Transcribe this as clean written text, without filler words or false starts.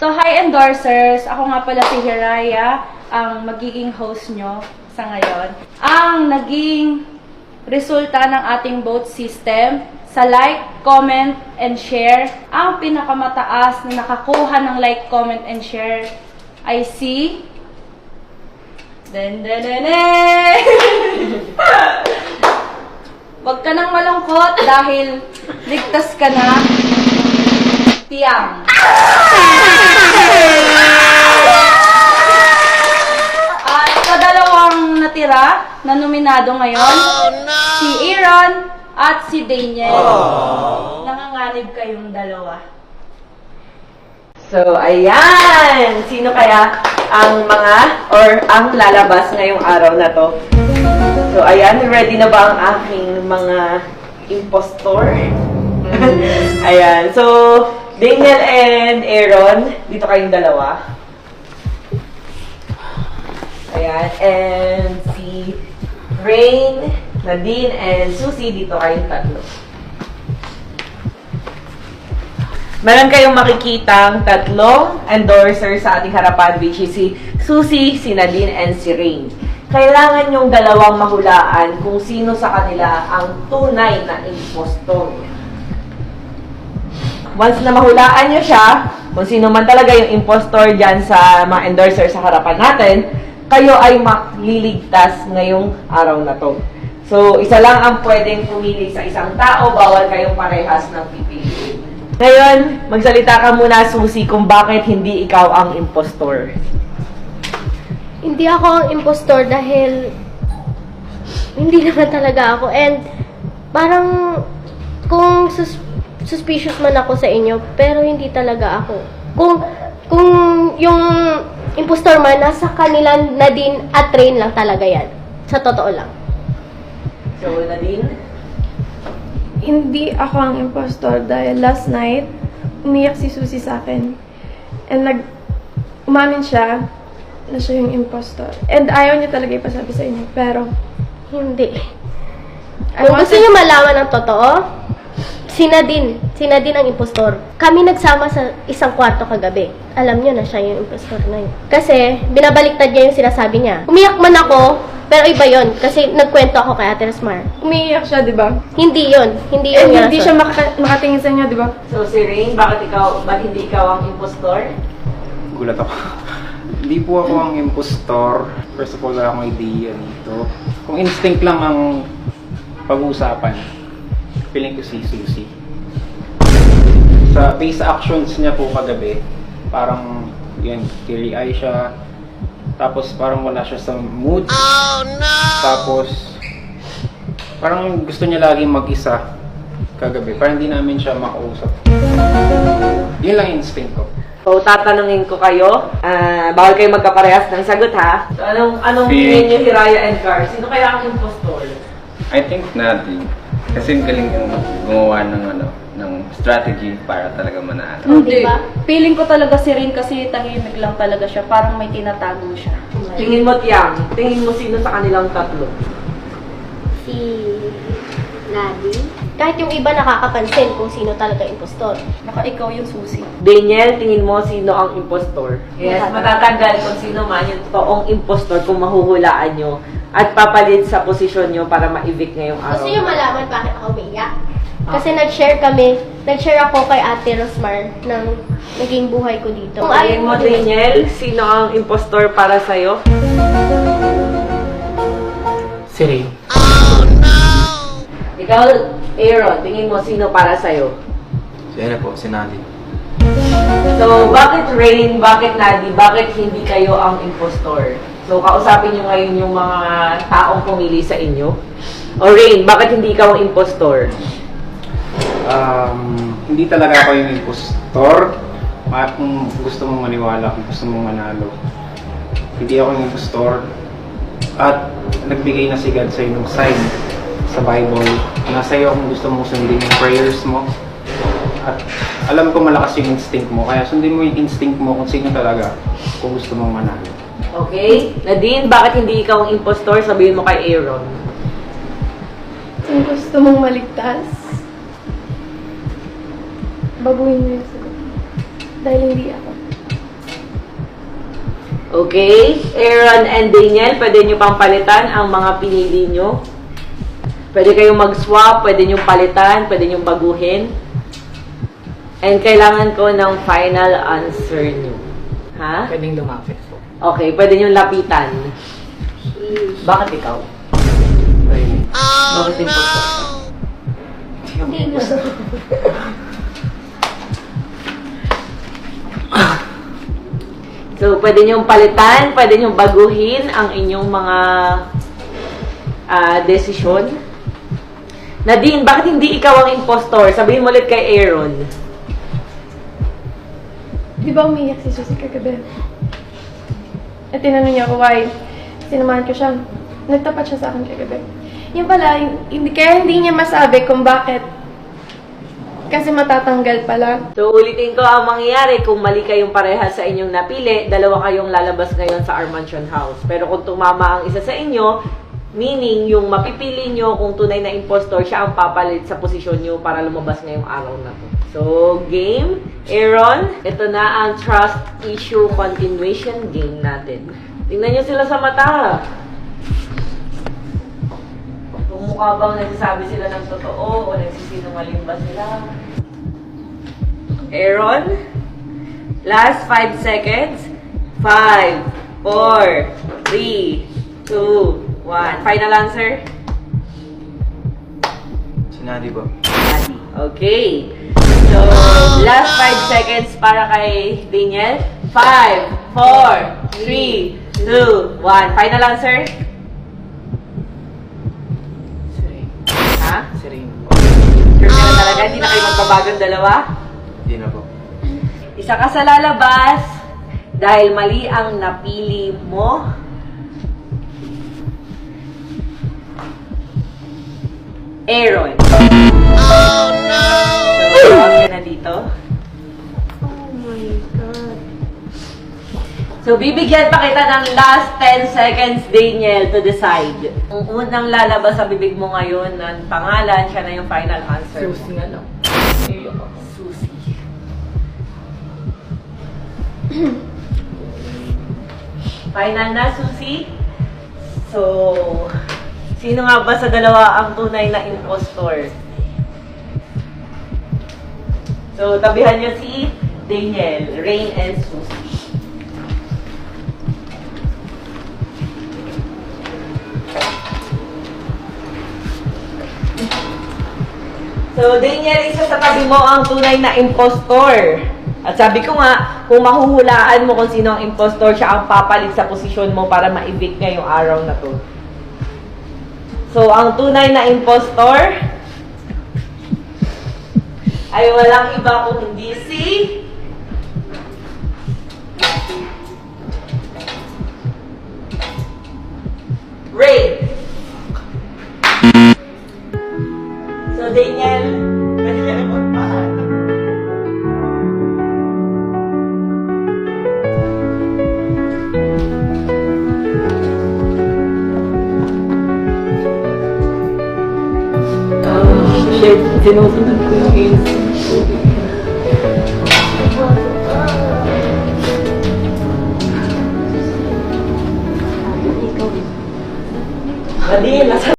So, hi endorsers! Ako nga pala si Hiraya, ang magiging host nyo sa ngayon. Ang naging resulta ng ating vote system sa like, comment, and share, ang pinakamataas na nakakuha ng like, comment, and share ay si... Huwag ka nang malungkot dahil ligtas ka na. Tiang. At sa dalawang natira na nominado ngayon, si Aaron at si Daniel. Nanganganib kayong dalawa. So, ayan! Sino kaya ang mga or ang lalabas ngayong araw na to? So, ayan. Ready na ba ang aking mga impostor? Ayan. So, Daniel and Aaron, dito kayong dalawa. Ayan. And si Rain, Nadine, and Susie, dito kayong tatlo. Meron kayong makikitang tatlong endorser sa ating harapan, which is si Susie, si Nadine, and si Rain. Kailangan yung dalawang mahulaan kung sino sa kanila ang tunay na impostor. Once na mahulaan nyo siya, kung sino man talaga yung impostor dyan sa mga endorser sa harapan natin, kayo ay maliligtas ngayong araw na to. So, isa lang ang pwedeng pumili sa isang tao, bawal kayong parehas ng pipiliin. Ngayon, magsalita ka muna, Susie, kung bakit hindi ikaw ang impostor. Hindi ako ang impostor dahil hindi naman talaga ako. And parang kung suspicious man ako sa inyo, pero hindi talaga ako. Kung yung impostor man, nasa kanila Nadine at Rain lang talaga yan. Sa totoo lang. So, Nadine? Hindi ako ang impostor dahil last night, umiyak si Susie sa akin. And umamin siya na siya yung impostor. And ayaw niya talaga ipasabi sa inyo. Pero, Hindi. Kung gusto niyo malaman ang totoo, si Nadine ang impostor. Kami nagsama sa isang kwarto kagabi. Alam niyo na siya yung impostor na yun. Kasi, binabaliktad niya yung sinasabi niya. Umiyak man ako, pero iba yon kasi nagkwento ako kay Ate Rosmar. umiiyak siya, di ba? Hindi yun. Hindi And yun. hindi siya makatingin sa inyo, di ba? So, si Rain, bakit hindi ikaw ang impostor? Gulat ako. Hindi po ako ang impostor. First of all, wala akong idea dito. Kung instinct lang ang pag-uusapan, feeling ko si Susie. Based sa actions niya po kagabi, parang yan, teary eye siya. Tapos parang wala siya sa mood. Oh no! Tapos parang gusto niya laging mag-isa kagabi. Parang hindi namin siya makausap. Yun lang instinct ko. So, tatanungin ko kayo. Bawal kayo magkaparehas ng sagot, ha? So, anong tingin niyo, Hiraya and Car? Sino kaya ang impostor? I think natin. Kasi galing yung gumawa ng strategy para talaga manalo. Di ba? Feeling ko talaga si Rain kasi tahimik lang talaga siya. Parang may tinatago siya. Tingin mo, Tiang. Tingin mo sino sa kanilang tatlo? Si Nadine. Kahit yung iba nakakapansin kung sino talaga impostor. Baka ikaw yung Susie. Daniel, tingin mo sino ang impostor? Yes, matatanggal kung sino man yung toong impostor kung mahuhulaan nyo at papalit sa posisyon nyo para ma-evict ngayong araw. Gusto niyo malaman bakit ako umiiyak? Kasi nag-share ako kay Ate Rosmar ng naging buhay ko dito. Tingin mo, Daniel, sino ang impostor para sa'yo? Si Rain. Ikaw, Aaron, tingin mo sino para sa'yo? Siya po, si Nadine. So, bakit Rain, bakit Nadi, bakit hindi kayo ang impostor? So, kausapin nyo ngayon yung mga taong pumili sa inyo. O Rain, bakit hindi ikaw ang impostor? Hindi talaga ako yung impostor. Kung gusto mong maniwala, kung gusto mong manalo. Hindi ako yung impostor. At nagbigay na si God sa'yo ng sign sa Bible. Nasa iyo kung gusto mong sundin yung prayers mo. At alam ko malakas yung instinct mo. Kaya sundin mo yung instinct mo kung sino talaga kung gusto mong manalo. Okay? Nadine, bakit hindi ikaw ang impostor? Sabihin mo kay Aaron. Kung gusto mong maligtas, baguhin mo yung sagot. Dahil hindi ako. Okay? Aaron and Daniel, pwede nyo pang palitan ang mga pinili nyo. Pwede kayong mag-swap, pwede nyo palitan, pwede nyo baguhin. And kailangan ko ng final answer nyo. Ha? Pwedeng lumapit po. Okay, pwede nyo lapitan. Bakit ikaw? Rainy. Bakit impostor? Hindi na. So, pwede nyo palitan, pwede nyo baguhin ang inyong mga desisyon. Nadine, bakit hindi ikaw ang impostor? Sabihin mo ulit kay Aaron. Di ba umiyak si Susie kagabi? At tinanong niya ako why. Sinamahan ko siya. Nagtapat siya sa akin kagabi. Yung pala, kaya hindi niya masabi kung bakit. Kasi matatanggal pala. So, ulitin ko ang mangyayari kung mali kayong pareha sa inyong napili, dalawa kayong lalabas ngayon sa our mansion house. Pero kung tumama ang isa sa inyo, meaning yung mapipili nyo kung tunay na impostor, siya ang papalit sa posisyon nyo para lumabas ngayong araw na to. So, game. Aaron, ito na ang trust issue continuation game natin. Tingnan nyo sila sa mata. Kung mukha bang nagsasabi sila ng totoo o nagsisinungaling ba sila? Aaron, last 5 seconds. 5, 4, 3, 2, 1. Final answer? Sinadi po. Okay. So, last 5 seconds para kay Daniel. 5, 4, 3, 2, 1. Final answer? Si Rain. Ha? Si Rain. Sure ka na talaga? Hindi na kayo magbabagang dalawa? Hindi na po. Isa ka sa lalabas dahil mali ang napili mo. Aaron. Oh no! So, okay na dito. Oh my God. So, bibigyan pa kita ng last 10 seconds, Daniel, to decide. Ang unang lalabas sa bibig mo ngayon ng pangalan, siya na yung final answer. Susi nga lang. Susi. Final na, Susi. So, sino nga ba sa dalawa ang tunay na impostor? So, tabihan niyo si Daniel, Rain, and Susi. So, Daniel, isa sa tabi mo ang tunay na impostor. At sabi ko nga, kung mahuhulaan mo kung sino ang impostor, siya ang papalit sa posisyon mo para ma-evict ngayong araw na to. So, ang tunay na impostor ay walang iba kung hindi si Ray. So, Daniel, pwede ka na magpahal. Shit, sinusunod ko yung instinct. Nadine, nasa